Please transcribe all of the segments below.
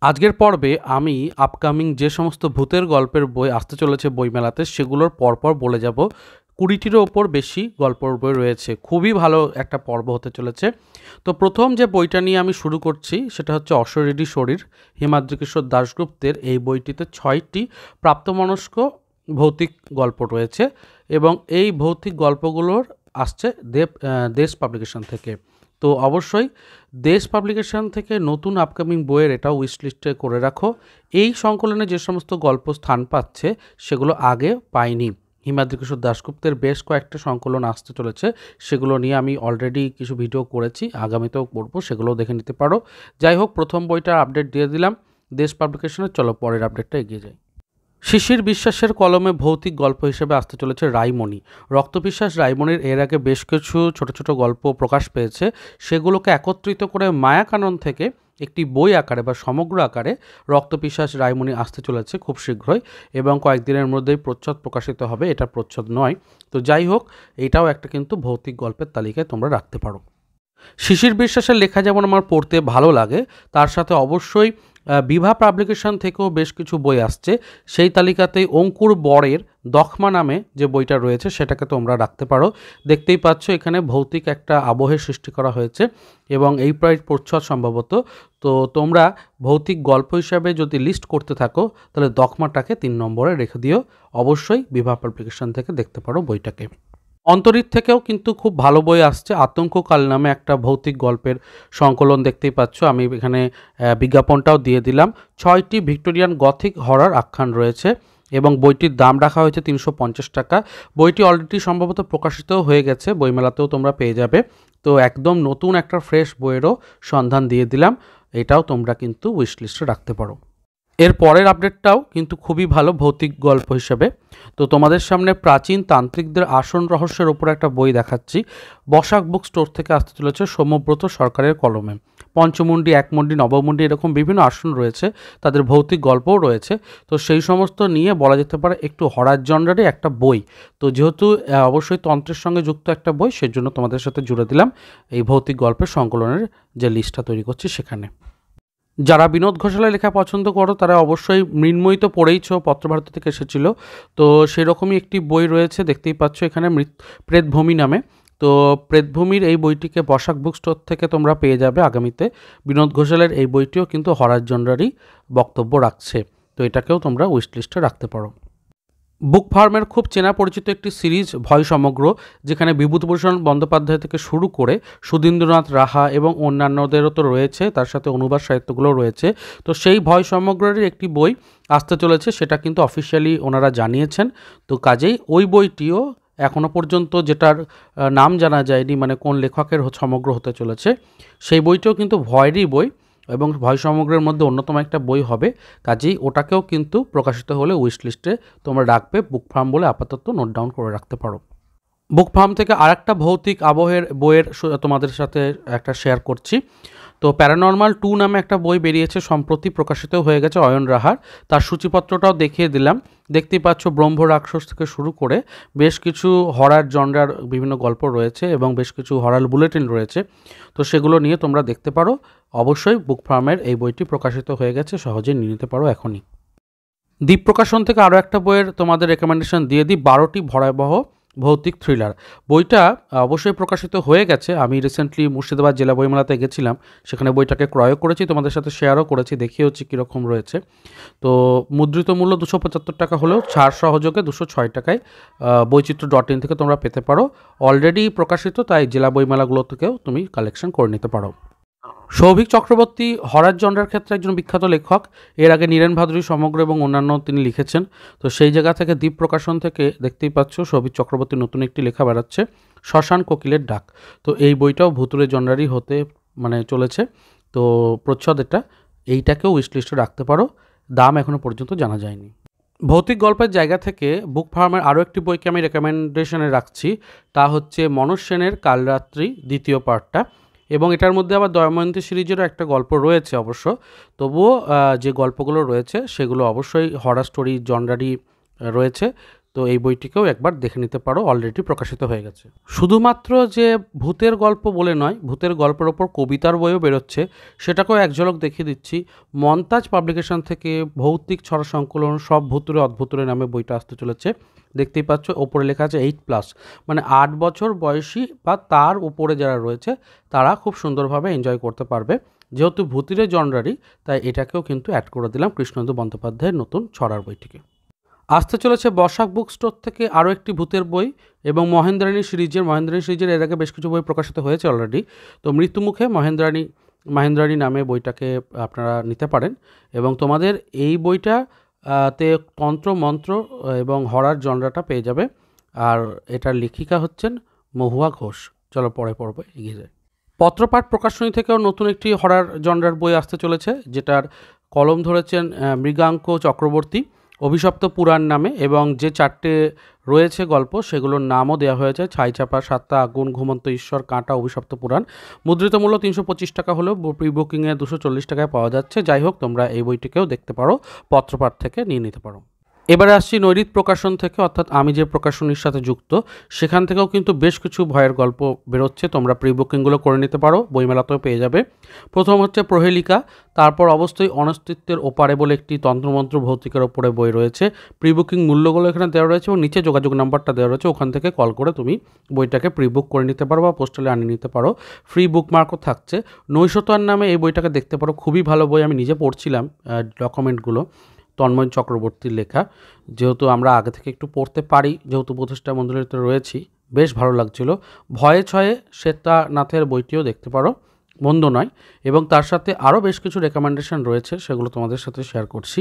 আজকের পর্বে আমি আপকামিং যে সমস্ত ভূতের গল্পের বই আসতে চলেছে বইমেলাতে সেগুলোর পরপর বলে যাব। 20টিরও ওপর বেশি গল্পের বই রয়েছে, খুবই ভালো একটা পর্ব হতে চলেছে। তো প্রথম যে বইটা নিয়ে আমি শুরু করছি সেটা হচ্ছে অশরীরী শরীর, হিমাদ্রিকিশোর দাশগুপ্তের। এই বইটিতে 6টি প্রাপ্তবয়স্ক ভৌতিক গল্প রয়েছে এবং এই ভৌতিক গল্পগুলোর আসছে দেশ পাবলিকেশন থেকে। তো অবশ্যই দেশ পাবলিকেশন থেকে নতুন আপকামিং বইয়ের এটাও উইশ লিস্টে করে রাখো। এই সংকলনে যে সমস্ত গল্প স্থান পাচ্ছে সেগুলো আগে পাইনি। হিমাদ্রিকিশোর দাশগুপ্তের বেশ কয়েকটা সংকলন আসতে চলেছে, সেগুলো নিয়ে আমি অলরেডি কিছু ভিডিও করেছি, আগামীতেও করবো, সেগুলোও দেখে নিতে পারো। যাই হোক, প্রথম বইটার আপডেট দিয়ে দিলাম দেশ পাবলিকেশনের। চলো পরের আপডেটটা এগিয়ে যাই। শিশির বিশ্বাসের কলমে ভৌতিক গল্প হিসেবে আসতে চলেছে রাইমণি। রক্তবিশ্বাস রাইমণির এর আগে বেশ কিছু ছোট ছোট গল্প প্রকাশ পেয়েছে, সেগুলোকে একত্রিত করে মায়াকানন থেকে একটি বই আকারে বা সমগ্র আকারে রক্তবিশ্বাস রাইমণি আসতে চলেছে খুব শীঘ্রই, এবং কয়েকদিনের মধ্যেই প্রচ্ছদ প্রকাশিত হবে। এটা প্রচ্ছদ নয়, তো যাই হোক, এটাও একটা কিন্তু ভৌতিক গল্পের তালিকায় তোমরা রাখতে পারো। শিশির বিশ্বাসের লেখা যেমন আমার পড়তে ভালো লাগে, তার সাথে অবশ্যই বিভা পাবলিকেশন থেকেও বেশ কিছু বই আসছে। সেই তালিকাতেই অঙ্কুর বরের দখমা নামে যে বইটা রয়েছে সেটাকে তোমরা রাখতে পারো। দেখতেই পাচ্ছ এখানে ভৌতিক একটা আবহের সৃষ্টি করা হয়েছে এবং এই প্রায় প্রচ্ছদ সম্ভবত। তো তোমরা ভৌতিক গল্প হিসাবে যদি লিস্ট করতে থাকো তাহলে দখমাটাকে 3 নম্বরে রেখে দিও। অবশ্যই বিভা পাবলিকেশন থেকে দেখতে পারো বইটাকে। অন্তরীর থেকেও কিন্তু খুব ভালো বই আসছে। আতঙ্ককাল নামে একটা ভৌতিক গল্পের সংকলন দেখতেই পাচ্ছ, আমি এখানে বিজ্ঞাপনটাও দিয়ে দিলাম। 6টি ভিক্টোরিয়ান গথিক হরর আখ্যান রয়েছে এবং বইটির দাম রাখা হয়েছে 350 টাকা। বইটি অলরেডি সম্ভবত প্রকাশিত হয়ে গেছে, বইমেলাতেও তোমরা পেয়ে যাবে। তো একদম নতুন একটা ফ্রেশ বইয়েরও সন্ধান দিয়ে দিলাম, এটাও তোমরা কিন্তু উইশ লিস্টে রাখতে পারো। এর পরের আপডেটটাও কিন্তু খুবই ভালো ভৌতিক গল্প হিসেবে। তো তোমাদের সামনে প্রাচীন তান্ত্রিকদের আসন রহস্যের ওপর একটা বই দেখাচ্ছি। বসাক বুক স্টোর থেকে আসতে চলেছে সৌম্যব্রত সরকারের কলমে। পঞ্চমুণ্ডী, একমুণ্ডী, নবমুণ্ডী এরকম বিভিন্ন আসন রয়েছে, তাদের ভৌতিক গল্পও রয়েছে। তো সেই সমস্ত নিয়ে বলা যেতে পারে একটু হরার জনরারই একটা বই। তো যেহেতু অবশ্যই তন্ত্রের সঙ্গে যুক্ত একটা বই, সেজন্য তোমাদের সাথে জুড়ে দিলাম এই ভৌতিক গল্পের সংকলনের যে লিস্টটা তৈরি করছি সেখানে। যারা বিনোদ ঘোষালের লেখা পছন্দ করো তারা অবশ্যই মৃন্ময়ী তো পড়েইছ, পত্রভারতী থেকে এসেছিল। তো সেরকমই একটি বই রয়েছে, দেখতেই পাচ্ছ এখানে প্রেতভূমি নামে। তো প্রেতভূমির এই বইটিকে বসাক বুক স্টোর থেকে তোমরা পেয়ে যাবে আগামীতে। বিনোদ ঘোষালের এই বইটিও কিন্তু হরার জনরারই বক্তব্য রাখছে, তো এটাকেও তোমরা উইশ লিস্টে রাখতে পারো। বুক ফার্মের খুব চেনা পরিচিত একটি সিরিজ ভয় সমগ্র, যেখানে বিভূতিভূষণ বন্দ্যোপাধ্যায় থেকে শুরু করে সুধীন্দ্রনাথ রাহা এবং অন্যান্যদেরও তো রয়েছে, তার সাথে অনুবাদ সাহিত্যগুলো রয়েছে। তো সেই ভয় সমগ্রের একটি বই আসতে চলেছে, সেটা কিন্তু অফিসিয়ালি ওনারা জানিয়েছেন। তো কাজেই ওই বইটিও এখনও পর্যন্ত যেটার নাম জানা যায়নি, মানে কোন লেখকের সমগ্র হতে চলেছে, সেই বইটিও কিন্তু ভয়েরই বই এবং ভয় সমগ্রের মধ্যে অন্যতম একটা বই হবে। কাজেই ওটাকেও কিন্তু প্রকাশিত হলে উইশ লিস্টে তোমরা রাখবে। বুক ফার্ম বলে আপাতত নোট ডাউন করে রাখতে পারো। বুক ফার্ম থেকে আরেকটা ভৌতিক আবহের বইয়ের তোমাদের সাথে একটা শেয়ার করছি। তো প্যারানর্মাল 2 নামে একটা বই বেরিয়েছে, সম্প্রতি প্রকাশিত হয়ে গেছে অয়ন রাহার। তার সূচিপত্রটাও দেখিয়ে দিলাম। দেখতেই পাচ্ছ ব্রহ্ম রাক্ষস থেকে শুরু করে বেশ কিছু হরার জনরার বিভিন্ন গল্প রয়েছে এবং বেশ কিছু হরার বুলেটিন রয়েছে। তো সেগুলো নিয়ে তোমরা দেখতে পারো। অবশ্যই বুক ফার্মের এই বইটি প্রকাশিত হয়ে গেছে, সহজেই নিয়ে নিতে পারো এখনই। দ্বীপ প্রকাশন থেকে আরও একটা বইয়ের তোমাদের রেকমেন্ডেশন দিয়ে দিই, 12টি ভয়াবহ ভৌতিক থ্রিলার। বইটা অবশ্যই প্রকাশিত হয়ে গেছে। আমি রিসেন্টলি মুর্শিদাবাদ জেলা বইমেলাতে গেছিলাম, সেখানে বইটাকে ক্রয়ও করেছি, তোমাদের সাথে শেয়ারও করেছি, দেখিয়েওছি কীরকম রয়েছে। তো মুদ্রিত মূল্য 275 টাকা হলেও ছাড় সহযোগে 206 টাকায় বৈচিত্র্য.in থেকে তোমরা পেতে পারো। অলরেডি প্রকাশিত, তাই জেলা বইমেলাগুলো থেকেও তুমি কালেকশন করে নিতে পারো। সৌভিক চক্রবর্তী হরার জনরার ক্ষেত্রে একজন বিখ্যাত লেখক। এর আগে নীরেন ভাদুরী সমগ্র এবং অন্যান্য তিনি লিখেছেন। তো সেই জায়গা থেকে দ্বীপ প্রকাশন থেকে দেখতেই পাচ্ছ সৌভিক চক্রবর্তীর নতুন একটি লেখা বেরাচ্ছে, শ্মশান কোকিলের ডাক। তো এই বইটাও ভুতুরে জনরারই হতে চলেছে। তো প্রচ্ছদ এইটাকেও উইশ লিস্টে রাখতে পারো, দাম এখনও পর্যন্ত জানা যায়নি। ভৌতিক গল্পের জায়গা থেকে বুক ফার্মের আরও একটি বইকে আমি রেকমেন্ডেশনে রাখছি, তা হচ্ছে মনোজ সেনের কালরাত্রি দ্বিতীয় পার্টটা। এবং এটার মধ্যে আবার দময়ন্তী সিরিজেরও একটা গল্প রয়েছে অবশ্য। তবুও যে গল্পগুলো রয়েছে সেগুলো অবশ্যই হরার স্টোরি জনরারই রয়েছে। তো এই বইটিকেও একবার দেখে নিতে পারো, অলরেডি প্রকাশিত হয়ে গেছে। শুধুমাত্র যে ভূতের গল্প বলে নয়, ভূতের গল্পের ওপর কবিতার বইও বেরোচ্ছে, সেটাকেও এক ঝলক দেখিয়ে দিচ্ছি। মন্তাজ পাবলিকেশন থেকে ভৌতিক ছড়া সংকলন সব ভূতুরে অদ্ভুতুরে নামে বইটা আসতে চলেছে। দেখতেই পাচ্ছ ওপরে লেখা আছে 8+, মানে 8 বছর বয়সী বা তার উপরে যারা রয়েছে তারা খুব সুন্দরভাবে এনজয় করতে পারবে। যেহেতু ভূতিরে জনরারই, তাই এটাকেও কিন্তু অ্যাড করে দিলাম কৃষ্ণেন্দু বন্দ্যোপাধ্যায়ের নতুন ছড়ার বইটিকে। আসতে চলেছে বসাক বুক স্টোর থেকে আরও একটি ভূতের বই, এবং মহেন্দ্রাণী সিরিজের এর আগে বেশ কিছু বই প্রকাশিত হয়েছে অলরেডি। তো মৃত্যুমুখে মহেন্দ্রাণী নামে বইটাকে আপনারা নিতে পারেন, এবং তোমাদের এই বইটা তে তন্ত্র মন্ত্র এবং হরার জনরাটা পেয়ে যাবে। আর এটার লেখিকা হচ্ছেন মহুয়া ঘোষ। চলো পরে পড়বে এগিয়ে যায়। পত্রপাঠ প্রকাশনী থেকেও নতুন একটি হরার জনরার বই আসতে চলেছে, যেটার কলম ধরেছেন মৃগাঙ্ক চক্রবর্তী, অভিশপ্ত পুরাণ নামে, এবং যে 4টে রয়েছে গল্প সেগুলোর নামও দেওয়া হয়েছে: ছাইচাপা, সাত্তা, আগুন, ঘুমন্ত ঈশ্বর, কাঁটা, অভিশপ্ত পুরাণ। মুদ্রিত মূল্য 325 টাকা হলেও প্রি বুকিংয়ে 240 টাকায় পাওয়া যাচ্ছে। যাই হোক, তোমরা এই বইটিকেও দেখতে পারো, পত্রপাঠ থেকে নিয়ে নিতে পারো। এবারে আসছি নৈরিত প্রকাশন থেকে, অর্থাৎ আমি যে প্রকাশনীর সাথে যুক্ত সেখান থেকেও কিন্তু বেশ কিছু ভয়ের গল্প বেরোচ্ছে। তোমরা প্রি বুকিংগুলো করে নিতে পারো, বইমেলাতেও পেয়ে যাবে। প্রথম হচ্ছে প্রহেলিকা, তারপর অবশ্যই অনস্তিত্বের ওপারে বলে একটি তন্ত্রমন্ত্র ভৌতিকের ওপরে বই রয়েছে। প্রি বুকিং মূল্যগুলো এখানে দেওয়া রয়েছে এবং নিচে যোগাযোগ নাম্বারটা দেওয়া রয়েছে, ওখান থেকে কল করে তুমি বইটাকে প্রি বুক করে নিতে পারো বা পোস্টালে আনিয়ে নিতে পারো। ফ্রি বুকমার্কও থাকছে। নৈশতার নামে এই বইটাকে দেখতে পারো, খুবই ভালো বই, আমি নিজে পড়ছিলাম ডকুমেন্টগুলো, তন্ময় চক্রবর্তীর লেখা। যেহেতু আমরা আগে থেকে একটু পড়তে পারি, যেহেতু প্রতিষ্ঠা মন্ডলীতে রয়েছি, বেশ ভালো লাগছিল। ভয়ে ছয়ে শ্বেতানাথের বইটিও দেখতে পারো, মন্দ নয়। এবং তার সাথে আরও বেশ কিছু রেকমেন্ডেশন রয়েছে, সেগুলো তোমাদের সাথে শেয়ার করছি।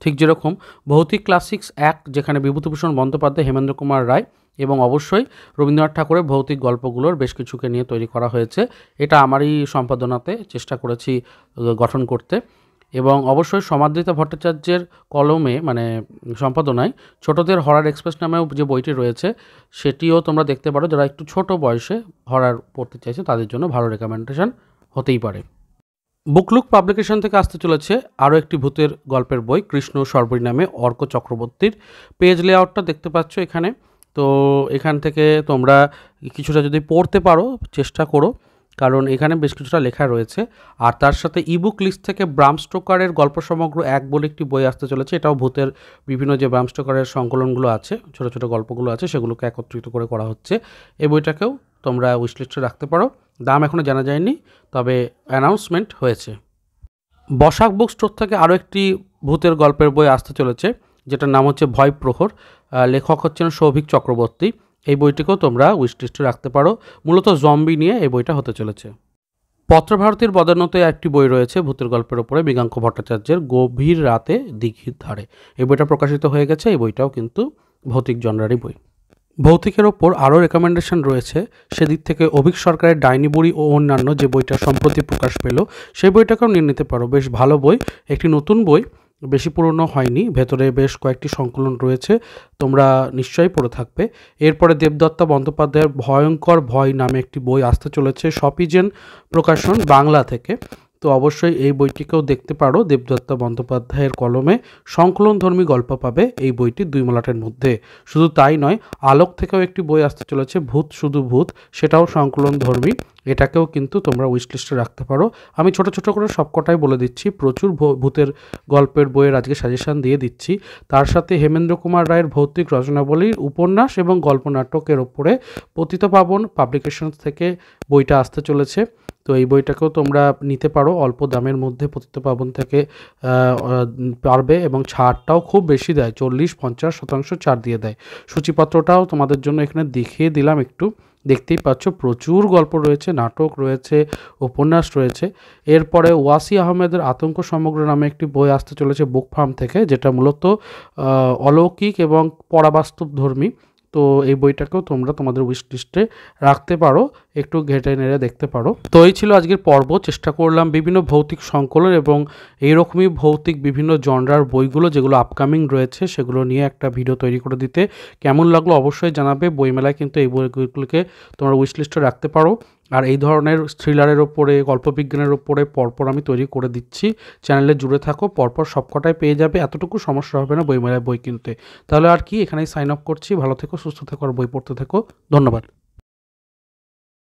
ঠিক যেরকম ভৌতিক ক্লাসিক্স 1, যেখানে বিভূতিভূষণ বন্দ্যোপাধ্যায়, হেমেন্দ্র কুমার রায় এবং অবশ্যই রবীন্দ্রনাথ ঠাকুরের ভৌতিক গল্পগুলোর বেশ কিছুকে নিয়ে তৈরি করা হয়েছে। এটা আমারই সম্পাদনাতে চেষ্টা করেছি গঠন করতে। এবং অবশ্যই সমাদৃতা ভট্টাচার্যের কলমে, মানে সম্পাদনায়, ছোটদের হরার এক্সপ্রেস নামেও যে বইটি রয়েছে সেটিও তোমরা দেখতে পারো। যারা একটু ছোট বয়সে হরার পড়তে চাইছে তাদের জন্য ভালো রেকমেন্ডেশন হতেই পারে। বুকলুক পাবলিকেশন থেকে আসতে চলেছে আরও একটি ভূতের গল্পের বই, কৃষ্ণ সর্বরী নামে, অর্ক চক্রবর্তীর। পেজ লেআউটটা দেখতে পাচ্ছ এখানে। তো এখান থেকে তোমরা কিছুটা যদি পড়তে পারো চেষ্টা করো, কারণ এখানে বেশ কিছুটা লেখা রয়েছে। আর তার সাথে ইবুক লিস্ট থেকে ব্রাম স্টোকারের গল্প সমগ্র 1 বলে একটি বই আসতে চলেছে। এটাও ভূতের বিভিন্ন যে ব্রাম স্টোকারের সংকলনগুলো আছে, ছোটো ছোটো গল্পগুলো আছে, সেগুলোকে একত্রিত করে করা হচ্ছে। এই বইটাকেও তোমরা উইশলিস্টে রাখতে পারো। দাম এখনও জানা যায়নি, তবে অ্যানাউন্সমেন্ট হয়েছে। বসাক বুক স্টোর থেকে আরও একটি ভূতের গল্পের বই আসতে চলেছে, যেটার নাম হচ্ছে ভয় প্রহর। লেখক হচ্ছেন সৌভিক চক্রবর্তী। এই বইটিকেও তোমরা উইশলিস্টে রাখতে পারো। মূলত জম্বি নিয়ে এই বইটা হতে চলেছে। পত্রভারতীর বদান্যতে একটি বই রয়েছে ভূতের গল্পের ওপরে, মৃগাঙ্ক ভট্টাচার্যের গভীর রাতে দিঘির ধারে। এই বইটা প্রকাশিত হয়ে গেছে। এই বইটাও কিন্তু ভৌতিক জনরারই বই। ভৌতিকের ওপর আরও রেকমেন্ডেশন রয়েছে, সেদিক থেকে অভিক সরকারের ডাইনি বুড়ি ও অন্যান্য যে বইটা সম্প্রতি প্রকাশ পেল, সেই বইটাকেও নিয়ে নিতে পারো। বেশ ভালো বই, একটি নতুন বই, বেশি পুরনো হয়নি, ভেতরে বেশ কয়েকটি সংকলন রয়েছে, তোমরা নিশ্চয়ই পড়ে থাকবে। এরপরে দেবদত্তা বন্দ্যোপাধ্যায়ের ভয়ঙ্কর ভয় নামে একটি বই আসতে চলেছে, শপিজেন প্রকাশন বাংলা থেকে। তো অবশ্যই এই বইটিকেও দেখতে পারো। দেবদত্তা বন্দ্যোপাধ্যায়ের কলমে সংকলনধর্মী গল্প পাবে এই বইটি 2 মলাটের মধ্যে। শুধু তাই নয়, আলোক থেকেও একটি বই আসতে চলেছে, ভূত শুধু ভূত, সেটাও সংকলনধর্মী। এটাকেও কিন্তু তোমরা উইশলিস্টে রাখতে পারো। আমি ছোট ছোট করে সবকটাই বলে দিচ্ছি, প্রচুর ভূতের গল্পের বইয়ের আজকে সাজেশান দিয়ে দিচ্ছি। তার সাথে হেমেন্দ্র কুমার রায়ের ভৌতিক রচনাবলীর উপন্যাস এবং গল্প নাটকের ওপরে পতিতপাবন পাবলিকেশন থেকে বইটা আসতে চলেছে। তো এই বইটাকেও তোমরা নিতে পারো অল্প দামের মধ্যে, পতিতপাবন থেকে পারবে, এবং ছাড়টাও খুব বেশি দেয়, 40-50% ছাড় দিয়ে দেয়। সূচিপত্রটাও তোমাদের জন্য এখানে দেখিয়ে দিলাম একটু, দেখতেই পাচ্ছ প্রচুর গল্প রয়েছে, নাটক রয়েছে, উপন্যাস রয়েছে। এরপরে ওয়াসি আহমেদের আতঙ্ক সমগ্র নামে একটি বই আসতে চলেছে বুক ফার্ম থেকে, যেটা মূলত অলৌকিক এবং পরাবাস্তব ধর্মী। তো এই বইটাকেও তোমরা তোমাদের উইশ লিস্টে রাখতে পারো, একটু ঘেটে নেড়ে দেখতে পারো। তো এই ছিল আজকের পর্ব। চেষ্টা করলাম বিভিন্ন ভৌতিক সংকলন এবং এইরকমই ভৌতিক বিভিন্ন জনরার বইগুলো যেগুলো আপকামিং রয়েছে সেগুলো নিয়ে একটা ভিডিও তৈরি করে দিতে। কেমন লাগলো অবশ্যই জানাবে। বইমেলায় কিন্তু এই বইগুলোকে তোমরা উইশ লিস্টে রাখতে পারো। আর এই ধরনের থ্রিলারের ওপরে, গল্পবিজ্ঞানের ওপরে পরপর আমি তৈরি করে দিচ্ছি। চ্যানেলে জুড়ে থাকো, পরপর সবকটাই পেয়ে যাবে, এতটুকু সমস্যা হবে না বইমেলায় বই কিনতে। তাহলে আর কি, এখানেই সাইন অফ করছি। ভালো থেকো, সুস্থ থেকো আর বই পড়তে থেকো। ধন্যবাদ।